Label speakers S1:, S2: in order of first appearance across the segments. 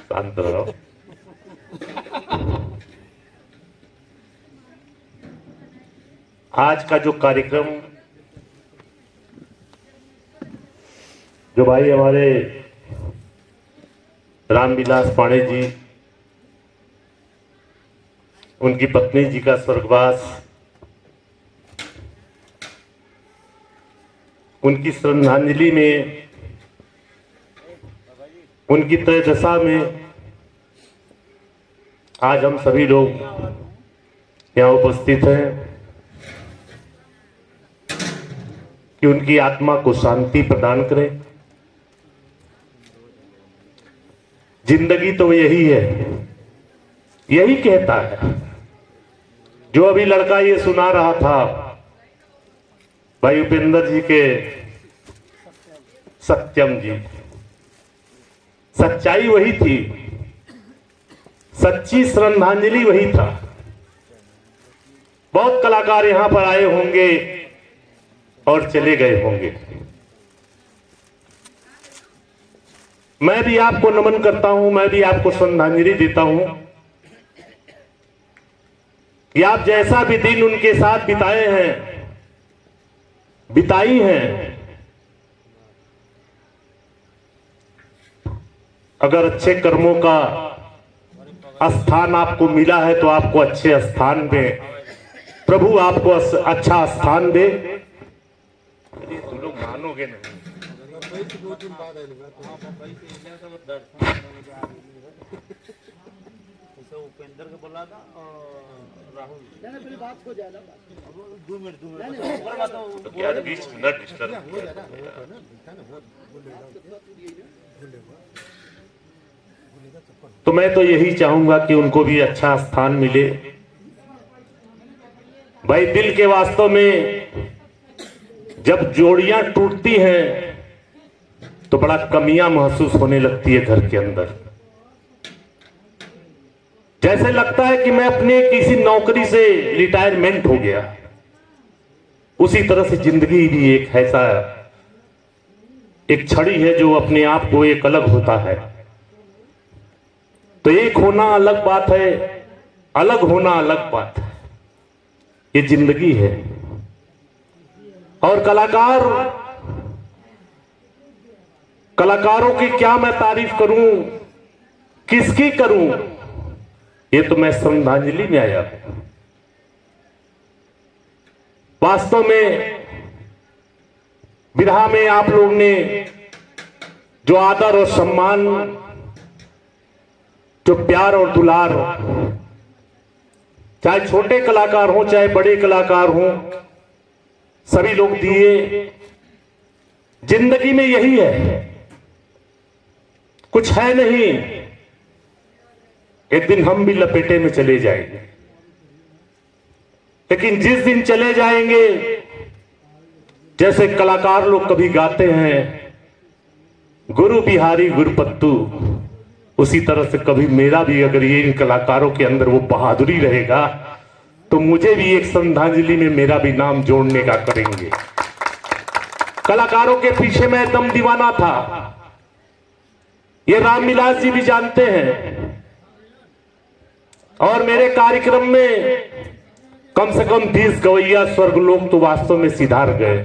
S1: शांत रहो। आज का जो कार्यक्रम जो भाई हमारे रामविलास पांडे जी, उनकी पत्नी जी का स्वर्गवास, उनकी श्रद्धांजलि में, उनकी तय दशा में आज हम सभी लोग यहाँ उपस्थित हैं कि उनकी आत्मा को शांति प्रदान करें। जिंदगी तो यही है, यही कहता है। जो अभी लड़का ये सुना रहा था भाई उपेंद्र जी के, सत्यम जी, सच्चाई वही थी, सच्ची श्रद्धांजलि वही था। बहुत कलाकार यहां पर आए होंगे और चले गए होंगे। मैं भी आपको नमन करता हूं, मैं भी आपको श्रद्धांजलि देता हूं कि आप जैसा भी दिन उनके साथ बिताए हैं, बिताई हैं, अगर अच्छे कर्मों का स्थान आपको मिला है तो आपको अच्छे स्थान में प्रभु आपको अच्छा स्थान दे। तुम लोग मानोगे नहीं। उपेंद्र को बोला था राहुल बात हो जाएगा। 2 मिनट यार, 20 मिनट डिस्टर्ब। तो मैं तो यही चाहूंगा कि उनको भी अच्छा स्थान मिले। भाई दिल के वास्तव में जब जोड़ियां टूटती हैं तो बड़ा कमियां महसूस होने लगती है घर के अंदर। जैसे लगता है कि मैं अपने किसी नौकरी से रिटायरमेंट हो गया। उसी तरह से जिंदगी भी एक ऐसा एक छड़ी है जो अपने आप को एक अलग होता है। तो एक होना अलग बात है, अलग होना अलग बात है। ये जिंदगी है। और कलाकारों की क्या मैं तारीफ करूं, किसकी करूं, ये तो मैं श्रद्धांजलि में आया हूं। वास्तव में विरहा में आप लोग ने जो आदर और सम्मान, जो प्यार और दुलार, चाहे छोटे कलाकार हो चाहे बड़े कलाकार हो, सभी लोग दिए। जिंदगी में यही है, कुछ है नहीं। एक दिन हम भी लपेटे में चले जाएंगे, लेकिन जिस दिन चले जाएंगे, जैसे कलाकार लोग कभी गाते हैं गुरु बिहारी गुरुपत्तू, उसी तरह से कभी मेरा भी अगर ये इन कलाकारों के अंदर वो बहादुरी रहेगा तो मुझे भी एक श्रद्धांजलि में मेरा भी नाम जोड़ने का करेंगे। कलाकारों के पीछे मैं एकदम दीवाना था, ये रामविलास जी भी जानते हैं। और मेरे कार्यक्रम में कम से कम 20 गवैया स्वर्गलोक तो वास्तव में सिधार गए।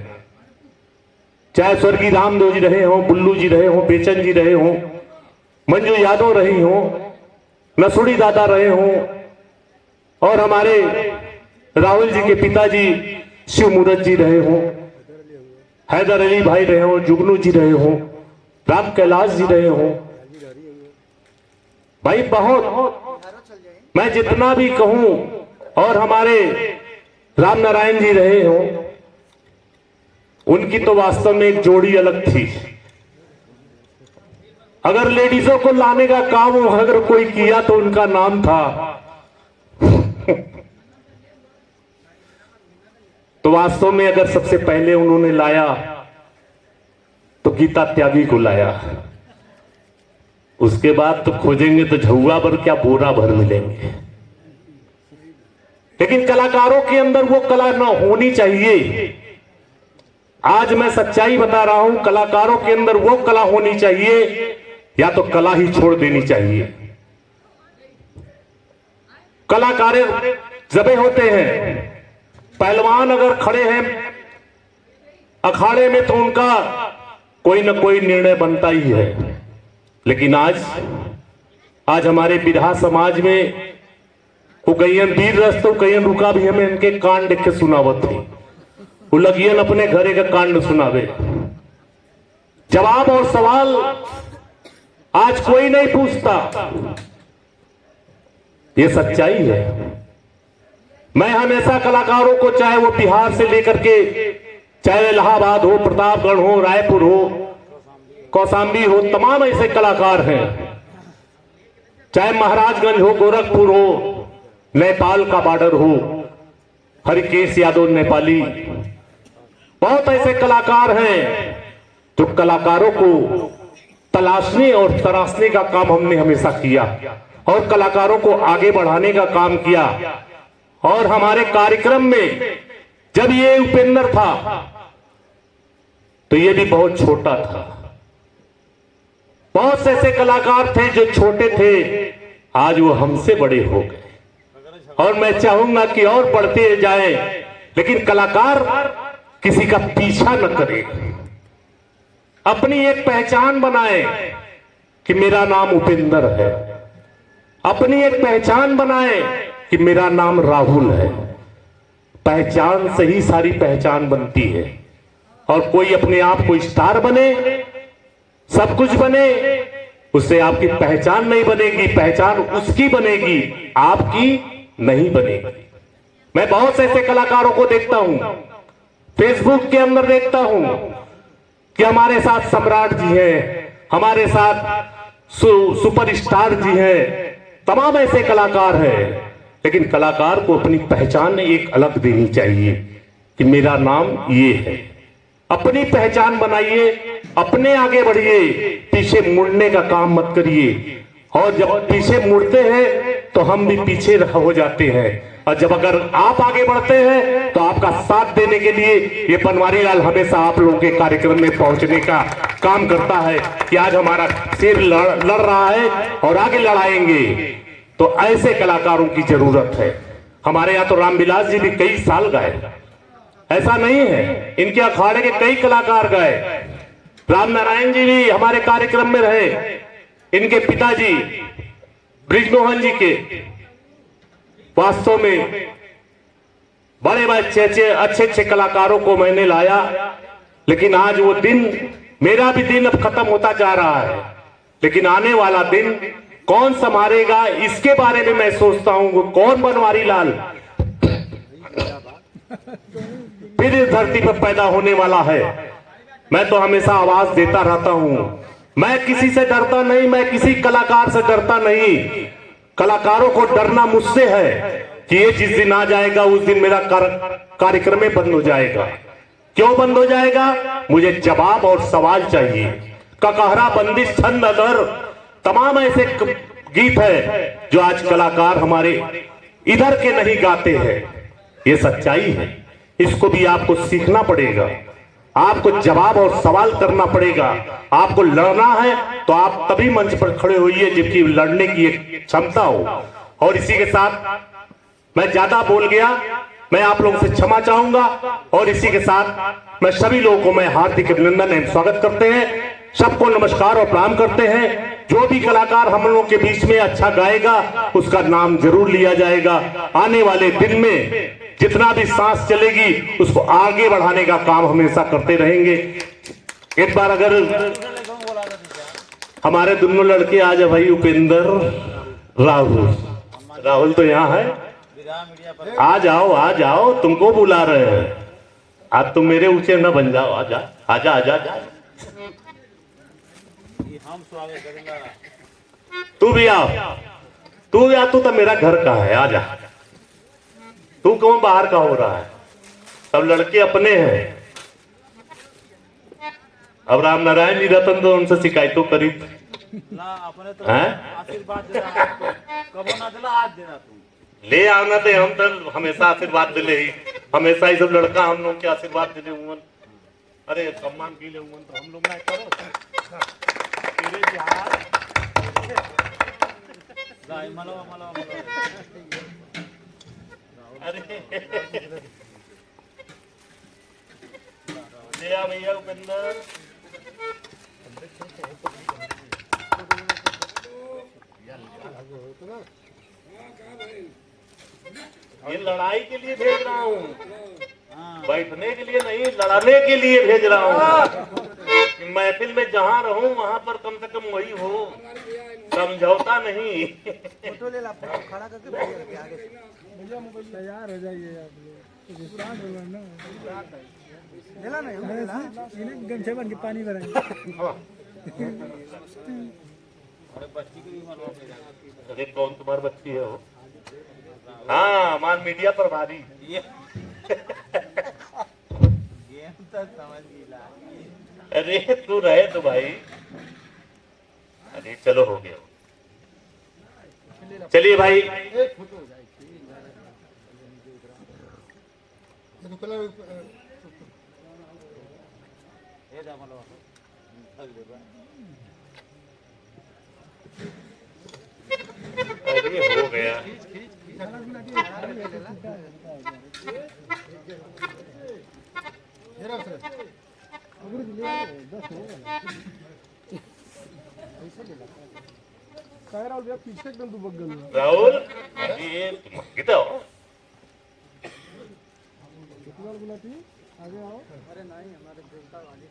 S1: चाहे स्वर्गीय रामदेव जी रहे हो, बुल्लू जी रहे हो, बेचन जी रहे हो, मंजू यादव रही हो, नसुड़ी दादा रहे हो, और हमारे राहुल जी के पिताजी शिव मूरत जी रहे हो, हैदर अली भाई रहे हो, जुगनू जी रहे हो, राम कैलाश जी रहे हो। भाई बहुत, मैं जितना भी कहूं, और हमारे राम नारायण जी रहे हो, उनकी तो वास्तव में एक जोड़ी अलग थी। अगर लेडीजों को लाने का काम अगर कोई किया तो उनका नाम था तो वास्तव में अगर सबसे पहले उन्होंने लाया तो गीता त्यागी को लाया। उसके बाद तो खोजेंगे तो झुआ भर क्या बोरा भर मिलेंगे। लेकिन कलाकारों के अंदर वो कला ना होनी चाहिए। आज मैं सच्चाई बता रहा हूं, कलाकारों के अंदर वो कला होनी चाहिए या तो कला ही छोड़ देनी चाहिए। कलाकार जबे होते हैं, पहलवान अगर खड़े हैं अखाड़े में तो उनका कोई ना कोई निर्णय बनता ही है। लेकिन आज हमारे बिरहा समाज में वो कईयन वीर रस तो कईयन रुका भी हमें इनके कांड देख के सुनावत थी, वो लगियन अपने घरे का कांड सुनावे। जवाब और सवाल आज कोई नहीं पूछता, ये सच्चाई है। मैं हमेशा कलाकारों को, चाहे वो बिहार से लेकर के, चाहे इलाहाबाद हो, प्रतापगढ़ हो, रायपुर हो, कौशाम्बी हो, तमाम ऐसे कलाकार हैं, चाहे महाराजगंज हो, गोरखपुर हो, नेपाल का बॉर्डर हो, हरिकेश यादव नेपाली, बहुत ऐसे कलाकार हैं जो कलाकारों को तलाशने और तराशने का काम हमने हमेशा किया और कलाकारों को आगे बढ़ाने का काम किया। और हमारे कार्यक्रम में जब ये उपेंद्र था तो ये भी बहुत छोटा था। बहुत से ऐसे कलाकार थे जो छोटे थे, आज वो हमसे बड़े हो गए और मैं चाहूंगा कि और बढ़ते जाए, लेकिन कलाकार किसी का पीछा न करे, अपनी एक पहचान बनाए कि मेरा नाम उपेंद्र है, अपनी एक पहचान बनाए कि मेरा नाम राहुल है। पहचान से ही सारी पहचान बनती है और कोई अपने आप को स्टार बने, सब कुछ बने, उससे आपकी पहचान नहीं बनेगी। पहचान उसकी बनेगी, आपकी नहीं बनेगी। मैं बहुत से ऐसे कलाकारों को देखता हूं, फेसबुक के अंदर देखता हूं कि हमारे साथ सम्राट जी हैं, हमारे साथ सुपरस्टार जी हैं, तमाम ऐसे कलाकार हैं। लेकिन कलाकार को अपनी पहचान एक अलग देनी चाहिए कि मेरा नाम ये है। अपनी पहचान बनाइए, अपने आगे बढ़िए, पीछे मुड़ने का काम मत करिए। और जब पीछे मुड़ते हैं तो हम भी पीछे हो जाते हैं, और जब अगर आप आगे बढ़ते हैं तो आपका साथ देने के लिए ये बनवारी लाल हमेशा आप लोगों के कार्यक्रम में पहुंचने का काम करता है कि आज हमारा शेर लड़ रहा है और आगे लड़ाएंगे। तो ऐसे कलाकारों की जरूरत है। हमारे यहाँ तो रामविलास जी भी कई साल गए, ऐसा नहीं है, इनके अखाड़े के कई कलाकार गए। राम नारायण जी भी हमारे कार्यक्रम में रहे, इनके पिताजी ब्रिजमोहन जी के वास्तव में बड़े अच्छे अच्छे कलाकारों को मैंने लाया। लेकिन आज वो दिन, मेरा भी दिन अब खत्म होता जा रहा है, लेकिन आने वाला दिन कौन संभालेगा इसके बारे में मैं सोचता हूं। कौन बनवारी लाल फिर इस धरती पर पैदा होने वाला है। मैं तो हमेशा आवाज देता रहता हूं, मैं किसी से डरता नहीं, मैं किसी कलाकार से डरता नहीं। कलाकारों को डरना मुझसे है कि ये जिस दिन आ जाएगा उस दिन मेरा कार्यक्रम में बंद हो जाएगा। क्यों बंद हो जाएगा? मुझे जवाब और सवाल चाहिए। ककहरा, बंदिश, छंद, अदर, तमाम ऐसे गीत है जो आज कलाकार हमारे इधर के नहीं गाते हैं। ये सच्चाई है, इसको भी आपको सीखना पड़ेगा, आपको जवाब और सवाल करना पड़ेगा। आपको लड़ना है तो आप तभी मंच पर खड़े होइए जबकि लड़ने की एक क्षमता हो। और इसी के साथ मैं ज्यादा बोल गया, मैं आप लोगों से क्षमा चाहूंगा। और इसी के साथ मैं सभी लोगों को मैं हार्दिक अभिनंदन एवं स्वागत करते हैं, सबको नमस्कार और प्रणाम करते हैं। जो भी कलाकार हम लोगों के बीच में अच्छा गाएगा उसका नाम जरूर लिया जाएगा। आने वाले दिन में जितना भी सांस चलेगी उसको आगे बढ़ाने का काम हमेशा करते रहेंगे। एक बार अगर हमारे दोनों लड़के आ जाए भाई, उपेंद्र, राहुल तो यहाँ है, आ जाओ आ जाओ, तुमको बुला रहे हैं। आज तुम मेरे ऊंचे न बन जाओ, आजा आजा आजा आजा, हम स्वागत करेंगे। तू भी आ, तू तो मेरा घर का है, आजा। तू कौन बाहर का हो रहा है? सब लड़के अपने हैं। अब राम नारायण जी रतन तो उनसे शिकायतों करी ना, अपने तो आशीर्वाद देना, कबो ना दिला, आज देना तुम ले आना थे। हम तो हमेशा आशीर्वाद दिले ही, हमेशा ही सब लड़का हम लोग के आशीर्वाद दिले हुए। अरे सम्मान की ले हुए तो हम लोग ना करो तेरे बिहार अरे जया भैया उपेंद्र ये लड़ाई के लिए भेज रहा हूँ, बैठने के लिए नहीं, लड़ने के लिए भेज रहा हूँ। महफिल में जहाँ रहूं वहाँ पर कम से कम वही हो, समझौता नहीं।
S2: खड़ा करके तैयार हो जाइए आप लोग। गमछे बन के पानी भरेंगे।
S1: अरे कौन तुम्हारी बच्ची है वो? हाँ, मान मीडिया पर भारी। अरे तू रहे तो भाई। अरे चलो हो गया, चलिए भाई। अरे हो गया।
S2: पीछे एकदम दुबक गए
S1: राहुल ये कितना हो?
S2: आगे आओ। अरे नहीं, हमारे देवता वाली।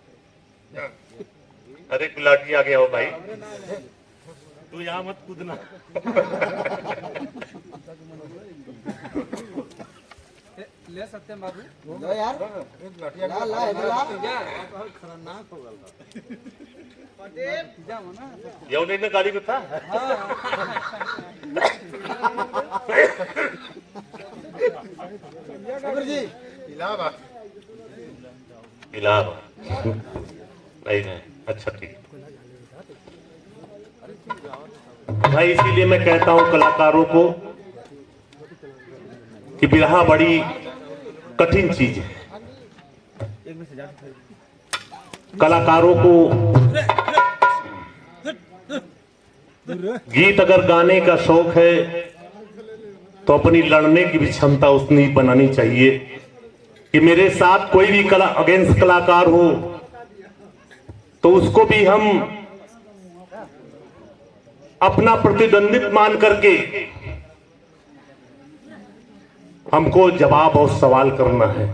S1: अरे गुलाटी आ गया हो भाई, तू यहाँ मत कूदना।
S2: ले सकते हैं बाबू?
S3: लो यार, ला ला ला खतरनाक हो गया।
S1: येऊन ना गाड़ी में था।
S3: जी
S1: इलाहाबाद इलाहाबाद नहीं नहीं, अच्छा ठीक भाई। इसीलिए मैं कहता हूं कलाकारों को कि बिरहा बड़ी कठिन चीज है। कलाकारों को गीत अगर गाने का शौक है तो अपनी लड़ने की भी क्षमता उतनी बनानी चाहिए कि मेरे साथ कोई भी अगेंस्ट कलाकार हो तो उसको भी हम अपना प्रतिद्वंदित मान करके हमको जवाब और सवाल करना है,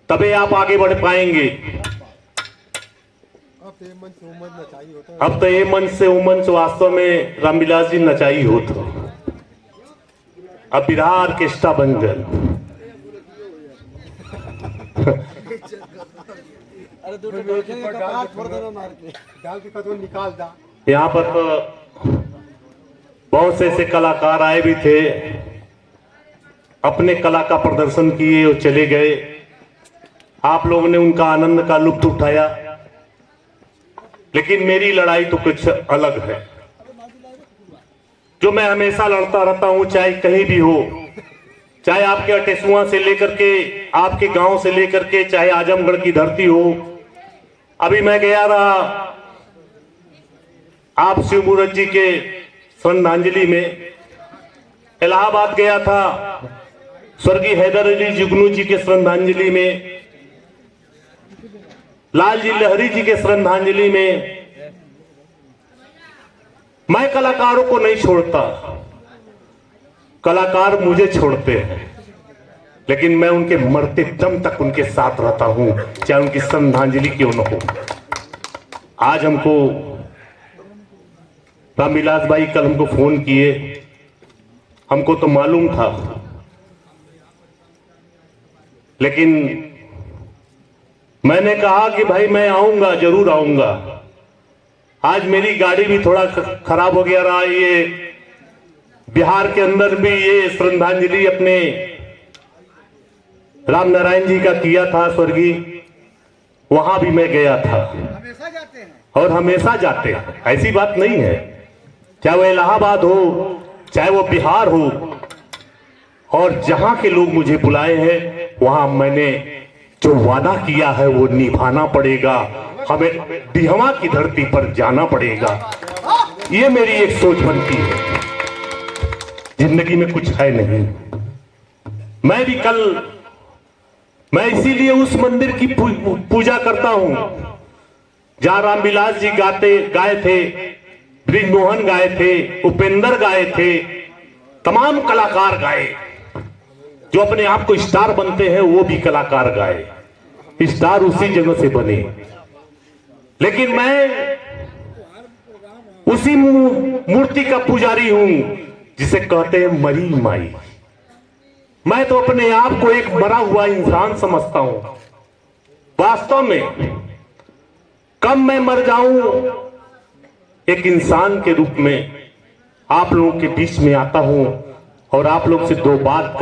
S1: तबे आप आगे बढ़ पाएंगे। अब तो ये मंच से वो मंच वास्तव में रामविलास जी नचाई हो तो अब बिरहा ऑर्केस्ट्रा बन गए।
S3: अरे तू निकाल दा।
S1: यहाँ पर तो बहुत से ऐसे कलाकार आए भी थे, अपने कला का प्रदर्शन किए और चले गए। आप लोगों ने उनका आनंद का लुत्फ उठाया, लेकिन मेरी लड़ाई तो कुछ अलग है, जो मैं हमेशा लड़ता रहता हूं, चाहे कहीं भी हो, चाहे आपके अटेसुआ से लेकर के, आपके गांव से लेकर के, चाहे आजमगढ़ की धरती हो। अभी मैं गया रहा आप शिव मूरत जी के श्रद्धांजलि में, इलाहाबाद गया था स्वर्गीय हैदर अली जुगनू जी के श्रद्धांजलि में, लाल जी लहरी जी के श्रद्धांजलि में। मैं कलाकारों को नहीं छोड़ता, कलाकार मुझे छोड़ते हैं, लेकिन मैं उनके मरते दम तक उनके साथ रहता हूं, चाहे उनकी श्रद्धांजलि क्यों न हो। आज हमको रामविलास भाई कल हमको फोन किए, हमको तो मालूम था, लेकिन मैंने कहा कि भाई मैं आऊंगा, जरूर आऊंगा। आज मेरी गाड़ी भी थोड़ा खराब हो गया रहा। ये बिहार के अंदर भी ये श्रद्धांजलि अपने राम नारायण जी का किया था स्वर्गीय, वहां भी मैं गया था।
S2: हमेशा जाते हैं
S1: और हमेशा जाते हैं, ऐसी बात नहीं है। चाहे वो इलाहाबाद हो, चाहे वो बिहार हो, और जहां के लोग मुझे बुलाए हैं वहां मैंने जो वादा किया है वो निभाना पड़ेगा। हमें बिहवा की धरती पर जाना पड़ेगा, ये मेरी एक सोच बनती है। जिंदगी में कुछ है नहीं। मैं इसीलिए उस मंदिर की पूजा करता हूं जहां रामविलास जी गाए थे, ब्रिजमोहन गाए थे, उपेंद्र गाए थे, तमाम कलाकार गाए। जो अपने आप को स्टार बनते हैं वो भी कलाकार गाए। स्टार उसी जगह से बने। लेकिन मैं उसी मूर्ति का पुजारी हूं जिसे कहते हैं मरी माई। मैं तो अपने आप को एक मरा हुआ इंसान समझता हूं। वास्तव में कब मैं मर जाऊं, एक इंसान के रूप में आप लोगों के बीच में आता हूं और आप लोग से दो बात